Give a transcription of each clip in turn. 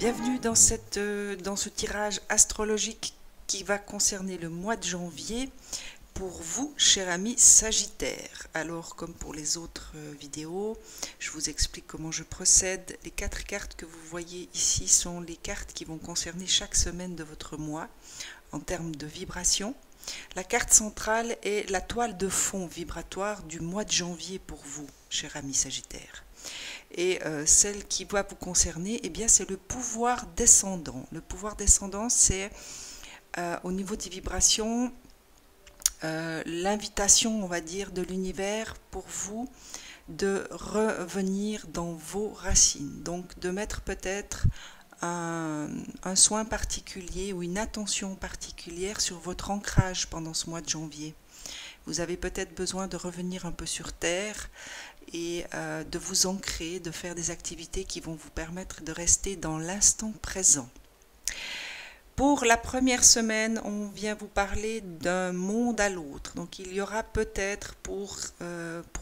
Bienvenue dans ce tirage astrologique qui va concerner le mois de janvier pour vous, cher ami Sagittaire. Alors, comme pour les autres vidéos, je vous explique comment je procède. Les 4 cartes que vous voyez ici sont les cartes qui vont concerner chaque semaine de votre mois en termes de vibration. La carte centrale est la toile de fond vibratoire du mois de janvier pour vous, cher ami Sagittaire. Et celle qui va vous concerner, eh bien, c'est le pouvoir descendant. Le pouvoir descendant, c'est au niveau des vibrations, l'invitation, on va dire, de l'univers pour vous de revenir dans vos racines. Donc, de mettre peut-être un soin particulier ou une attention particulière sur votre ancrage pendant ce mois de janvier. Vous avez peut-être besoin de revenir un peu sur terre et de vous ancrer, de faire des activités qui vont vous permettre de rester dans l'instant présent. Pour la première semaine, on vient vous parler d'un monde à l'autre. Donc il y aura peut-être pour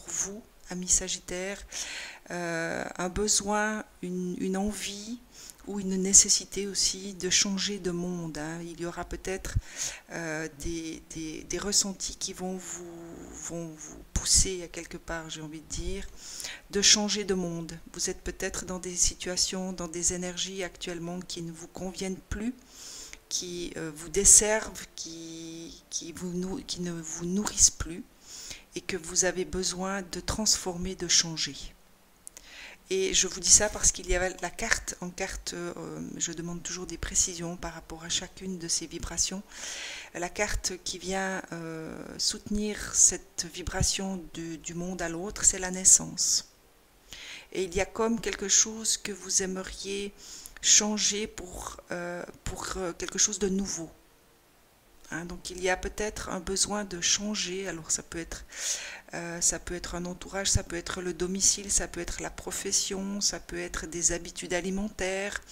vous, amis Sagittaires, un besoin, une envie ou une nécessité aussi de changer de monde. Il y aura peut-être des ressentis qui vont vous pousser à quelque part, j'ai envie de dire, de changer de monde. Vous êtes peut-être dans des situations, dans des énergies actuellement qui ne vous conviennent plus, qui vous desservent, qui ne vous nourrissent plus et que vous avez besoin de transformer, de changer. Et je vous dis ça parce qu'il y a la carte, je demande toujours des précisions par rapport à chacune de ces vibrations. La carte qui vient soutenir cette vibration du monde à l'autre, c'est la naissance. Et il y a comme quelque chose que vous aimeriez changer pour quelque chose de nouveau. Donc il y a peut-être un besoin de changer. Alors ça peut être un entourage, ça peut être le domicile, ça peut être la profession, ça peut être des habitudes alimentaires,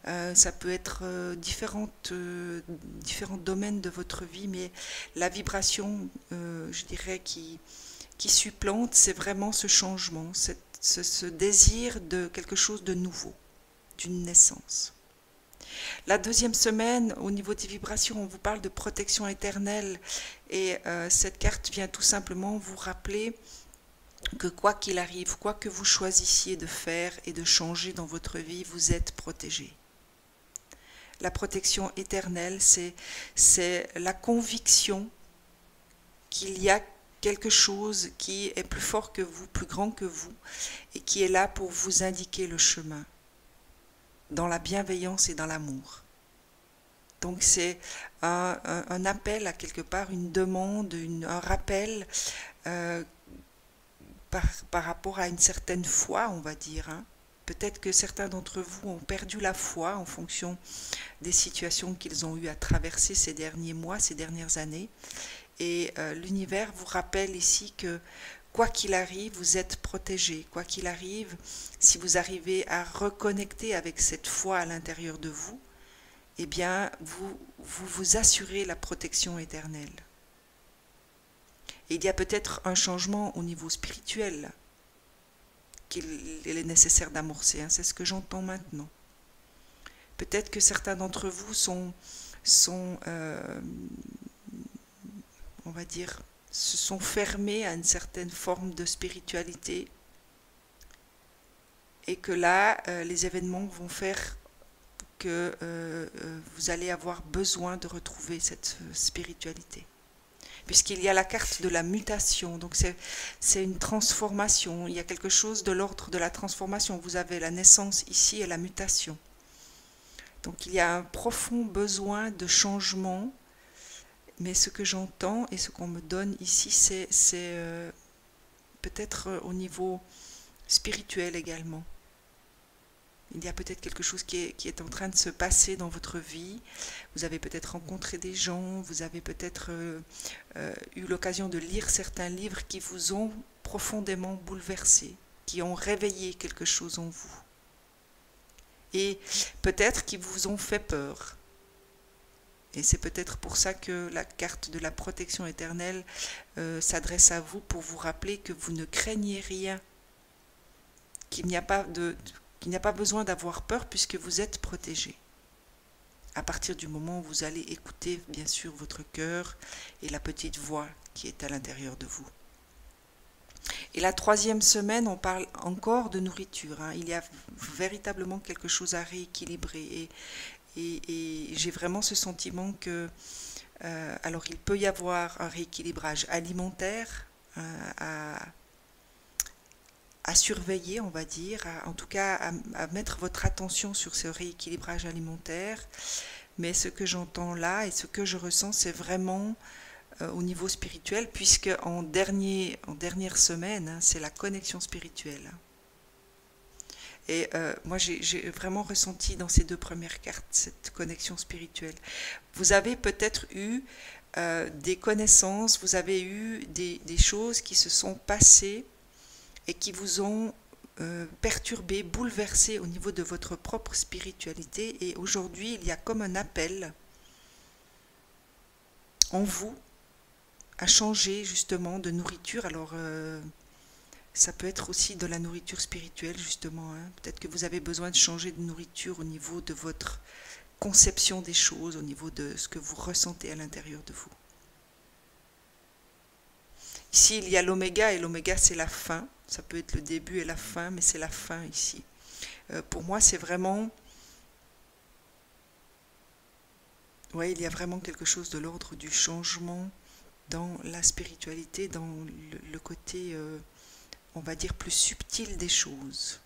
ça peut être différents domaines de votre vie, mais la vibration, je dirais, qui supplante, c'est vraiment ce changement, ce désir de quelque chose de nouveau, d'une naissance. La deuxième semaine, au niveau des vibrations, on vous parle de protection éternelle et cette carte vient tout simplement vous rappeler que quoi qu'il arrive, quoi que vous choisissiez de faire et de changer dans votre vie, vous êtes protégé. La protection éternelle, c'est la conviction qu'il y a quelque chose qui est plus fort que vous, plus grand que vous et qui est là pour vous indiquer le chemin, dans la bienveillance et dans l'amour. Donc c'est un appel à quelque part, une demande, un rappel par rapport à une certaine foi, on va dire. Peut-être que certains d'entre vous ont perdu la foi en fonction des situations qu'ils ont eu à traverser ces derniers mois, ces dernières années. Et l'univers vous rappelle ici que quoi qu'il arrive, vous êtes protégé. Quoi qu'il arrive, si vous arrivez à reconnecter avec cette foi à l'intérieur de vous, eh bien, vous assurez la protection éternelle. Et il y a peut-être un changement au niveau spirituel qu'il est nécessaire d'amorcer. C'est ce que j'entends maintenant. Peut-être que certains d'entre vous sont on va dire, se sont fermés à une certaine forme de spiritualité et que là, les événements vont faire que vous allez avoir besoin de retrouver cette spiritualité. Puisqu'il y a la carte de la mutation, donc c'est une transformation, il y a quelque chose de l'ordre de la transformation. Vous avez la naissance ici et la mutation. Donc il y a un profond besoin de changement. Mais ce que j'entends et ce qu'on me donne ici, c'est peut-être au niveau spirituel également. Il y a peut-être quelque chose qui est en train de se passer dans votre vie. Vous avez peut-être rencontré des gens, vous avez peut-être eu l'occasion de lire certains livres qui vous ont profondément bouleversé, qui ont réveillé quelque chose en vous. Et peut-être qui vous ont fait peur. Et c'est peut-être pour ça que la carte de la protection éternelle s'adresse à vous pour vous rappeler que vous ne craignez rien, qu'il n'y a pas qu'il n'y a pas besoin d'avoir peur puisque vous êtes protégé. À partir du moment où vous allez écouter bien sûr votre cœur et la petite voix qui est à l'intérieur de vous. Et la 3e semaine, on parle encore de nourriture. Il y a véritablement quelque chose à rééquilibrer. Et j'ai vraiment ce sentiment que, alors il peut y avoir un rééquilibrage alimentaire à surveiller, on va dire, en tout cas à mettre votre attention sur ce rééquilibrage alimentaire. Mais ce que j'entends là et ce que je ressens, c'est vraiment au niveau spirituel, puisque en dernière semaine, c'est la connexion spirituelle. Et moi, j'ai vraiment ressenti dans ces 2 premières cartes cette connexion spirituelle. Vous avez peut-être eu des connaissances, vous avez eu des choses qui se sont passées et qui vous ont perturbé, bouleversé au niveau de votre propre spiritualité. Et aujourd'hui, il y a comme un appel en vous à changer justement de nourriture. Alors, ça peut être aussi de la nourriture spirituelle, justement. Peut-être que vous avez besoin de changer de nourriture au niveau de votre conception des choses, au niveau de ce que vous ressentez à l'intérieur de vous. Ici, il y a l'oméga, et l'oméga, c'est la fin. Ça peut être le début et la fin, mais c'est la fin ici. Pour moi, c'est vraiment... Oui, il y a vraiment quelque chose de l'ordre du changement dans la spiritualité, dans le côté... on va dire plus subtil des choses.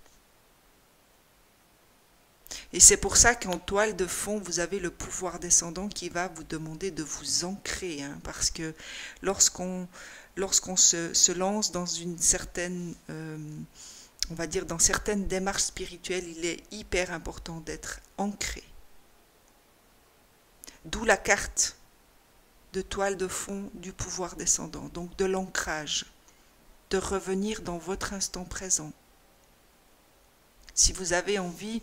Et c'est pour ça qu'en toile de fond, vous avez le pouvoir descendant qui va vous demander de vous ancrer, parce que lorsqu'on se lance dans une certaine, on va dire dans certaines démarches spirituelles, il est hyper important d'être ancré. D'où la carte de toile de fond du pouvoir descendant, donc de l'ancrage. De revenir dans votre instant présent. Si vous avez envie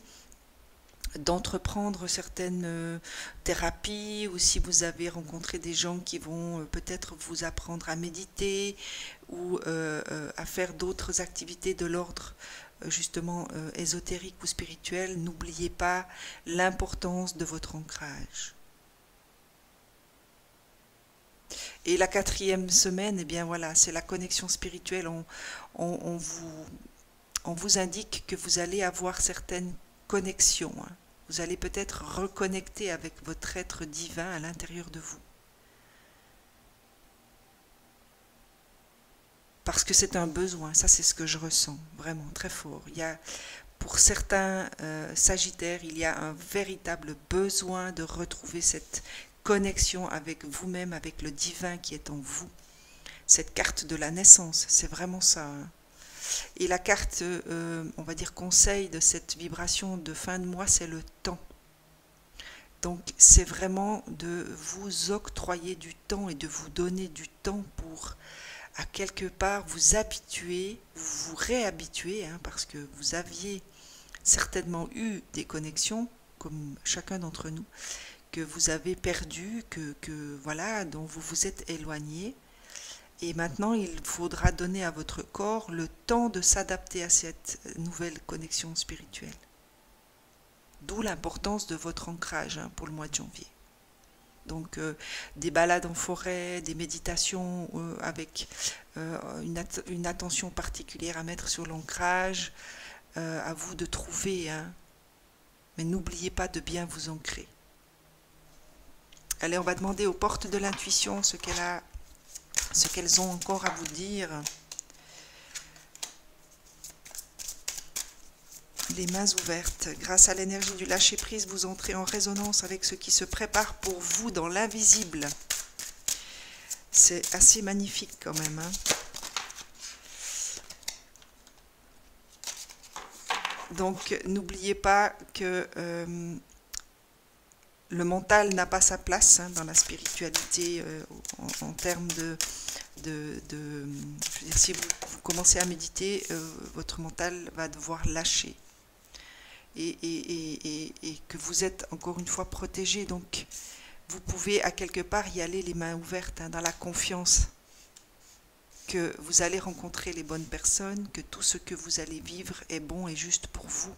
d'entreprendre certaines thérapies, ou si vous avez rencontré des gens qui vont peut-être vous apprendre à méditer ou à faire d'autres activités de l'ordre justement ésotérique ou spirituel, n'oubliez pas l'importance de votre ancrage. Et la 4e semaine, eh bien voilà, c'est la connexion spirituelle. On vous indique que vous allez avoir certaines connexions. Vous allez peut-être reconnecter avec votre être divin à l'intérieur de vous. Parce que c'est un besoin, ça c'est ce que je ressens, vraiment très fort. Il y a, pour certains Sagittaires, il y a un véritable besoin de retrouver cette connexion avec vous-même, avec le divin qui est en vous. Cette carte de la naissance, c'est vraiment ça. Et la carte, on va dire conseil de cette vibration de fin de mois, c'est le temps. Donc c'est vraiment de vous octroyer du temps et de vous donner du temps pour à quelque part vous habituer, vous réhabituer, parce que vous aviez certainement eu des connexions, comme chacun d'entre nous, que vous avez perdu, voilà, dont vous vous êtes éloigné. Et maintenant, il faudra donner à votre corps le temps de s'adapter à cette nouvelle connexion spirituelle. D'où l'importance de votre ancrage pour le mois de janvier. Donc, des balades en forêt, des méditations avec une attention particulière à mettre sur l'ancrage, à vous de trouver. Mais n'oubliez pas de bien vous ancrer. Allez, on va demander aux portes de l'intuition ce qu'elles ont encore à vous dire. Les mains ouvertes. Grâce à l'énergie du lâcher-prise, vous entrez en résonance avec ce qui se prépare pour vous dans l'invisible. C'est assez magnifique quand même. Donc, n'oubliez pas que le mental n'a pas sa place dans la spiritualité en termes je veux dire, si vous commencez à méditer, votre mental va devoir lâcher. Et que vous êtes encore une fois protégé. Donc, vous pouvez à quelque part y aller les mains ouvertes, dans la confiance que vous allez rencontrer les bonnes personnes, que tout ce que vous allez vivre est bon et juste pour vous.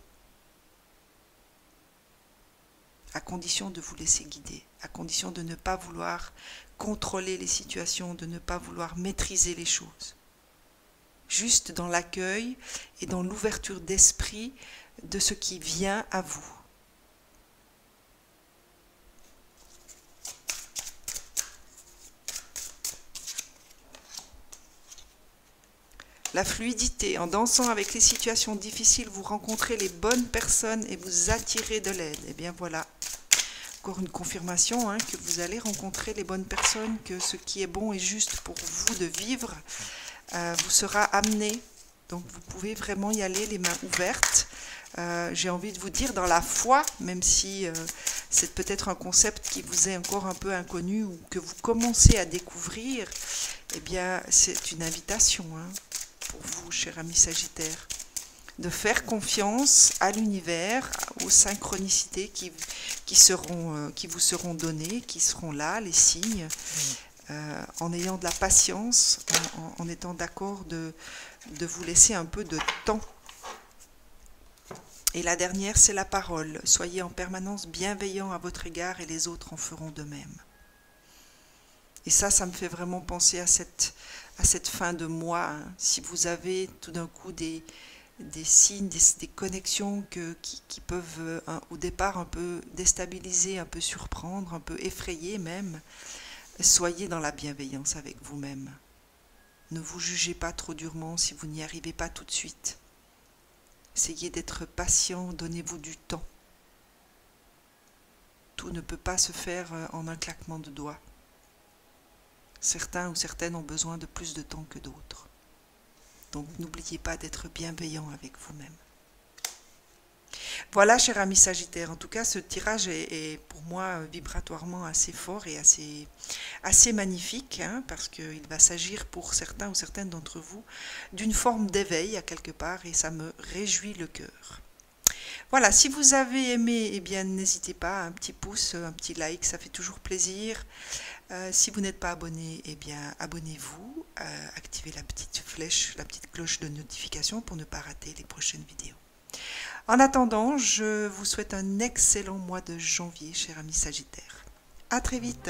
à condition de vous laisser guider, à condition de ne pas vouloir contrôler les situations, de ne pas vouloir maîtriser les choses. Juste dans l'accueil et dans l'ouverture d'esprit de ce qui vient à vous. La fluidité, en dansant avec les situations difficiles, vous rencontrez les bonnes personnes et vous attirez de l'aide. Et bien voilà, encore une confirmation que vous allez rencontrer les bonnes personnes, que ce qui est bon et juste pour vous de vivre vous sera amené. Donc vous pouvez vraiment y aller les mains ouvertes. J'ai envie de vous dire dans la foi, même si c'est peut-être un concept qui vous est encore un peu inconnu ou que vous commencez à découvrir, eh bien c'est une invitation pour vous, cher ami Sagittaire, de faire confiance à l'univers, aux synchronicités qui vous seront données, qui seront là, les signes, en ayant de la patience, en étant d'accord de vous laisser un peu de temps. Et la dernière, c'est la parole. Soyez en permanence bienveillant à votre égard et les autres en feront de même. Et ça me fait vraiment penser à cette fin de mois. Si vous avez tout d'un coup des signes, des connexions qui peuvent au départ un peu déstabiliser, un peu surprendre, un peu effrayer même, soyez dans la bienveillance avec vous-même. Ne vous jugez pas trop durement si vous n'y arrivez pas tout de suite. Essayez d'être patient, donnez-vous du temps. Tout ne peut pas se faire en un claquement de doigts. Certains ou certaines ont besoin de plus de temps que d'autres. Donc n'oubliez pas d'être bienveillant avec vous-même. Voilà, cher ami Sagittaire, en tout cas ce tirage est pour moi vibratoirement assez fort et assez magnifique, parce qu'il va s'agir pour certains ou certaines d'entre vous d'une forme d'éveil à quelque part, et ça me réjouit le cœur. Voilà, si vous avez aimé, eh bien n'hésitez pas, un petit pouce, un petit like, ça fait toujours plaisir. Si vous n'êtes pas abonné, eh bien abonnez-vous, activez la petite flèche, la petite cloche de notification pour ne pas rater les prochaines vidéos. En attendant, je vous souhaite un excellent mois de janvier, cher ami Sagittaire. À très vite.